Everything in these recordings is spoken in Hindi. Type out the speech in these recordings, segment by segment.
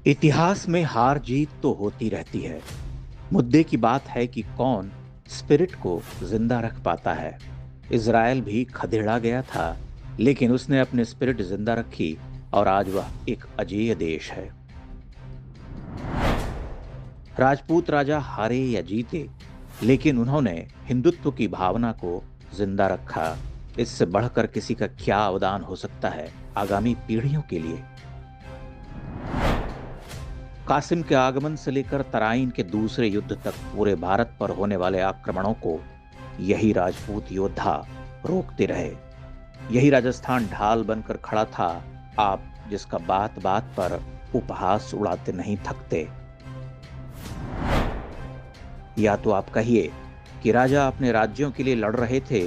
इतिहास में हार जीत तो होती रहती है। मुद्दे की बात है कि कौन स्पिरिट को जिंदा रख पाता है। इज़राइल भी खदेड़ा गया था, लेकिन उसने अपने स्पिरिट जिंदा रखी और आज वह एक अजेय देश है। राजपूत राजा हारे या जीते, लेकिन उन्होंने हिंदुत्व की भावना को जिंदा रखा। इससे बढ़कर किसी का क्या अवदान हो सकता है आगामी पीढ़ियों के लिए। कासिम के आगमन से लेकर तराइन के दूसरे युद्ध तक पूरे भारत पर होने वाले आक्रमणों को यही राजपूत योद्धा रोकते रहे। यही राजस्थान ढाल बनकर खड़ा था, आप जिसका बात बात पर उपहास उड़ाते नहीं थकते। या तो आप कहिए कि राजा अपने राज्यों के लिए लड़ रहे थे,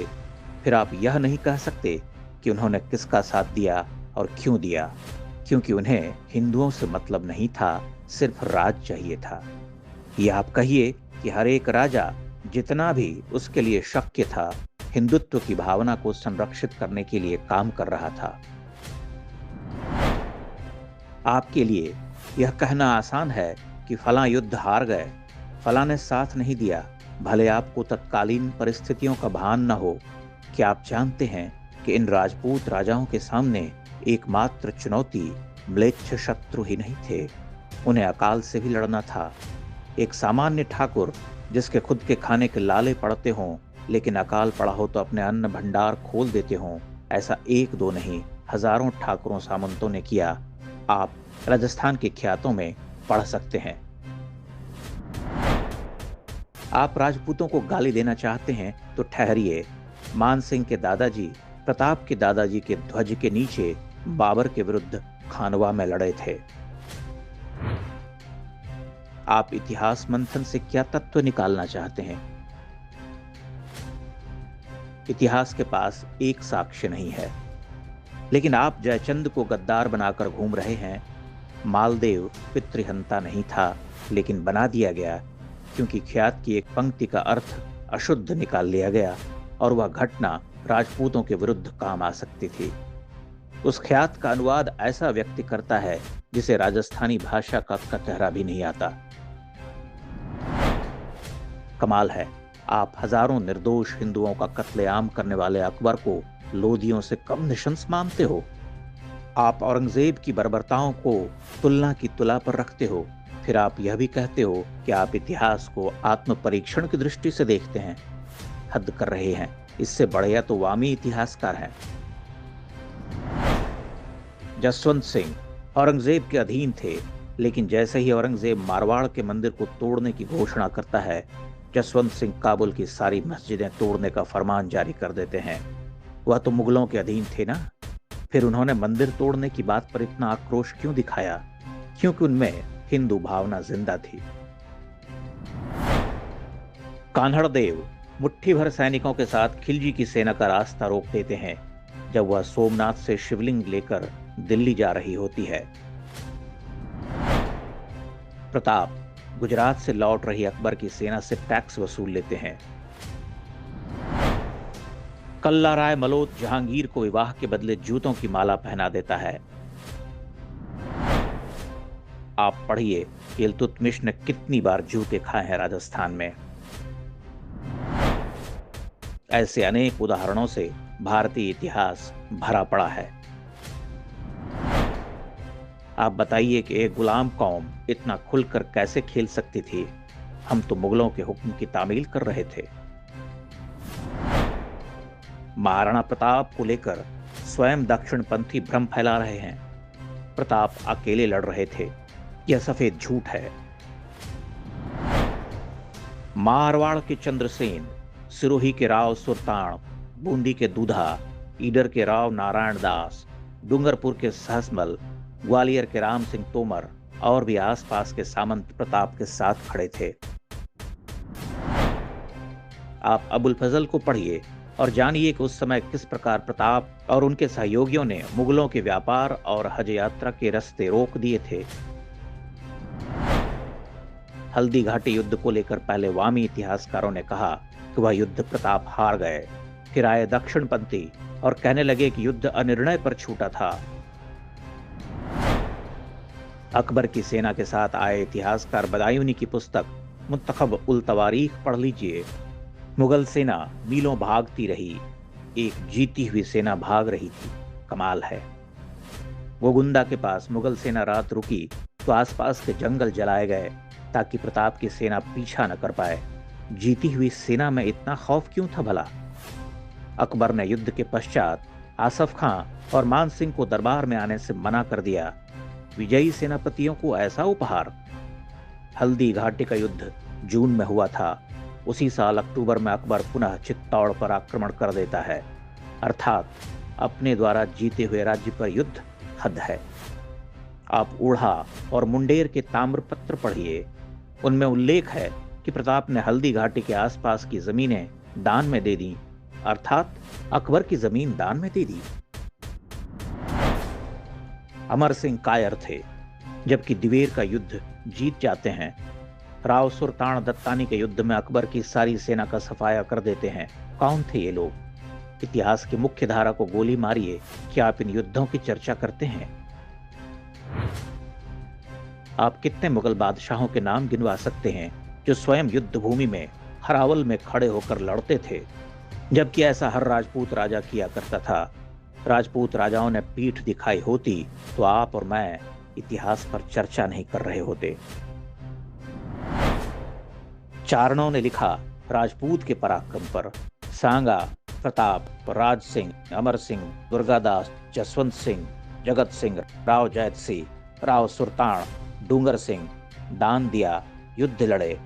फिर आप यह नहीं कह सकते कि उन्होंने किसका साथ दिया और क्यों दिया, क्योंकि उन्हें हिंदुओं से मतलब नहीं था, सिर्फ राज चाहिए था। या आप कहिए कि हर एक राजा जितना भी उसके लिए शक्य था, हिंदुत्व की भावना को संरक्षित करने के लिए काम कर रहा था। आपके लिए यह कहना आसान है कि फलां युद्ध हार गए, फलां ने साथ नहीं दिया, भले आपको तत्कालीन परिस्थितियों का भान न हो। क्या आप जानते हैं कि इन राजपूत राजाओं के सामने एकमात्र चुनौती म्लेच्छ शत्रु ही नहीं थे, उन्हें अकाल से भी लड़ना था। एक सामान्य ठाकुर जिसके खुद के खाने के लाले पड़ते हों, लेकिन अकाल पड़ा हो तो अपने अन्न भंडार खोल देते हों, ऐसा एक दो नहीं हजारों ठाकुरों सामंतों ने किया। आप राजस्थान के ख्यातों में पढ़ सकते हैं। आप राजपूतों को गाली देना चाहते हैं तो ठहरिए। मान सिंह के दादाजी प्रताप के दादाजी के ध्वज के नीचे बाबर के विरुद्ध खानवा में लड़े थे। आप इतिहास मंथन से क्या तत्व निकालना चाहते हैं? इतिहास के पास एक साक्ष्य नहीं है, लेकिन आप जयचंद को गद्दार बनाकर घूम रहे हैं। मालदेव पितृहंता नहीं था, लेकिन बना दिया गया क्योंकि ख्यात की एक पंक्ति का अर्थ अशुद्ध निकाल लिया गया और वह घटना राजपूतों के विरुद्ध काम आ सकती थी। उस ख्यात का अनुवाद ऐसा व्यक्ति करता है जिसे राजस्थानी भाषा का कतहरा भी नहीं आता। कमाल है, आप हजारों निर्दोष हिंदुओं का कत्लेआम करने वाले अकबर को लोदियों से कम निशंस मानते हो। आप औरंगजेब की बर्बरताओं को तुलना की तुला पर रखते हो, फिर आप यह भी कहते हो कि आप इतिहास को आत्म परीक्षण की दृष्टि से देखते हैं। हद कर रहे हैं, इससे बढ़िया तो वामी इतिहासकार हैं। जसवंत सिंह औरंगजेब के अधीन थे, लेकिन जैसे ही औरंगजेब मारवाड़ के मंदिर को तोड़ने की घोषणा करता है, जसवंत सिंह काबुल की सारी मस्जिदें तोड़ने का फरमान जारी कर देते हैं। वह तो मुगलों के अधीन थे ना, फिर उन्होंने मंदिर तोड़ने की बात पर इतना आक्रोश क्यों दिखाया? क्योंकि उनमें हिंदू भावना जिंदा थी। कान्हड़ देव मुट्ठी भर सैनिकों के साथ खिलजी की सेना का रास्ता रोक देते हैं जब वह सोमनाथ से शिवलिंग लेकर दिल्ली जा रही होती है। प्रताप गुजरात से लौट रही अकबर की सेना से टैक्स वसूल लेते हैं। कल्ला राय मलोत जहांगीर को विवाह के बदले जूतों की माला पहना देता है। आप पढ़िए कि इल्तुतमिश ने कितनी बार जूते खाए हैं राजस्थान में। ऐसे अनेक उदाहरणों से भारतीय इतिहास भरा पड़ा है। आप बताइए कि एक गुलाम कौम इतना खुलकर कैसे खेल सकती थी? हम तो मुगलों के हुक्म की तामील कर रहे थे। महाराणा प्रताप को लेकर स्वयं दक्षिणपंथी भ्रम फैला रहे हैं। प्रताप अकेले लड़ रहे थे, यह सफेद झूठ है। मारवाड़ के चंद्रसेन, सिरोही के राव सुरतान, बूंदी के दूधा, ईडर के राव नारायण दास, डूंगरपुर के सहसमल, ग्वालियर के राम सिंह तोमर और भी आसपास के सामंत प्रताप के साथ खड़े थे। आप अबुल फजल को पढ़िए और जानिए कि उस समय किस प्रकार प्रताप और उनके सहयोगियों ने मुगलों के व्यापार और हज यात्रा के रास्ते रोक दिए थे। हल्दी घाटी युद्ध को लेकर पहले वामी इतिहासकारों ने कहा कि वह युद्ध प्रताप हार गए, फिर आए दक्षिणपंथी और कहने लगे कि युद्ध अनिर्णय पर छूटा था। अकबर की सेना के साथ आए इतिहासकार बदायूनी की पुस्तक मुंतखब उल तवारीख पढ़ लीजिए। मुगल सेना मीलों भागती रही, एक जीती हुई सेना भाग रही थी। कमाल है। गोगुंदा के पास मुगल सेना रात रुकी तो आसपास के जंगल जलाए गए ताकि प्रताप की सेना पीछा न कर पाए। जीती हुई सेना में इतना खौफ क्यों था भला? अकबर ने युद्ध के पश्चात आसफ खां और मान सिंह को दरबार में आने से मना कर दिया। विजयी सेनापतियों को ऐसा उपहार। हल्दी घाटी का युद्ध जून में हुआ था। उसी साल अक्टूबर में अकबर पुनः चित्तौड़ पर आक्रमण कर देता है, अर्थात अपने द्वारा जीते हुए राज्य पर युद्ध। हद है। आप ऊढ़ा और मुंडेर के ताम्रपत्र पढ़िए, उनमें उल्लेख है कि प्रताप ने हल्दी घाटी के आसपास की जमीनें दान में दे दी, अर्थात अकबर की जमीन दान में दे दी। अमर सिंह कायर थे, जबकि दिवेर का युद्ध जीत जाते हैं। राव सुल्तान दत्तानी के युद्ध में अकबर की सारी सेना का सफाया कर देते हैं। कौन थे ये लोग? इतिहास की मुख्य धारा को गोली मारिए, क्या आप इन युद्धों की चर्चा करते हैं? आप कितने मुगल बादशाहों के नाम गिनवा सकते हैं जो स्वयं युद्ध भूमि में हरावल में खड़े होकर लड़ते थे, जबकि ऐसा हर राजपूत राजा किया करता था। राजपूत राजाओं ने पीठ दिखाई होती तो आप और मैं इतिहास पर चर्चा नहीं कर रहे होते। चारणों ने लिखा राजपूत के पराक्रम पर। सांगा, प्रताप, राज सिंह, अमर सिंह, दुर्गादास, जसवंत सिंह, जगत सिंह, राव जैत सिंह, राव सुल्तान, डूंगर सिंह, दान दिया, युद्ध लड़े,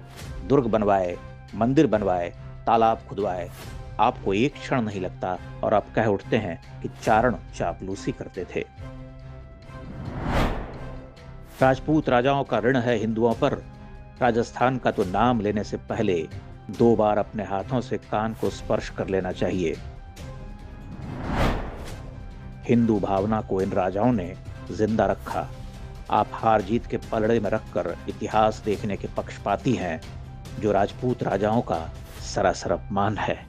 दुर्ग बनवाए, मंदिर बनवाए, तालाब खुदवाए। आपको एक क्षण नहीं लगता और आप कह उठते हैं कि चारण चापलूसी करते थे। राजपूत राजाओं का ऋण है हिंदुओं पर। राजस्थान का तो नाम लेने से पहले 2 बार अपने हाथों से कान को स्पर्श कर लेना चाहिए। हिंदू भावना को इन राजाओं ने जिंदा रखा। आप हार जीत के पलड़े में रखकर इतिहास देखने के पक्षपाती हैं, जो राजपूत राजाओं का सरासर अपमान है।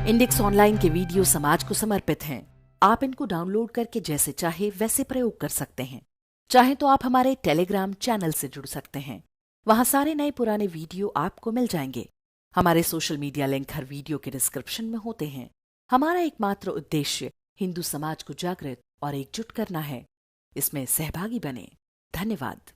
इंडेक्स ऑनलाइन के वीडियो समाज को समर्पित हैं। आप इनको डाउनलोड करके जैसे चाहे वैसे प्रयोग कर सकते हैं। चाहे तो आप हमारे टेलीग्राम चैनल से जुड़ सकते हैं। वहां सारे नए पुराने वीडियो आपको मिल जाएंगे। हमारे सोशल मीडिया लिंक हर वीडियो के डिस्क्रिप्शन में होते हैं। हमारा एकमात्र उद्देश्य हिंदू समाज को जागृत और एकजुट करना है। इसमें सहभागी बने। धन्यवाद।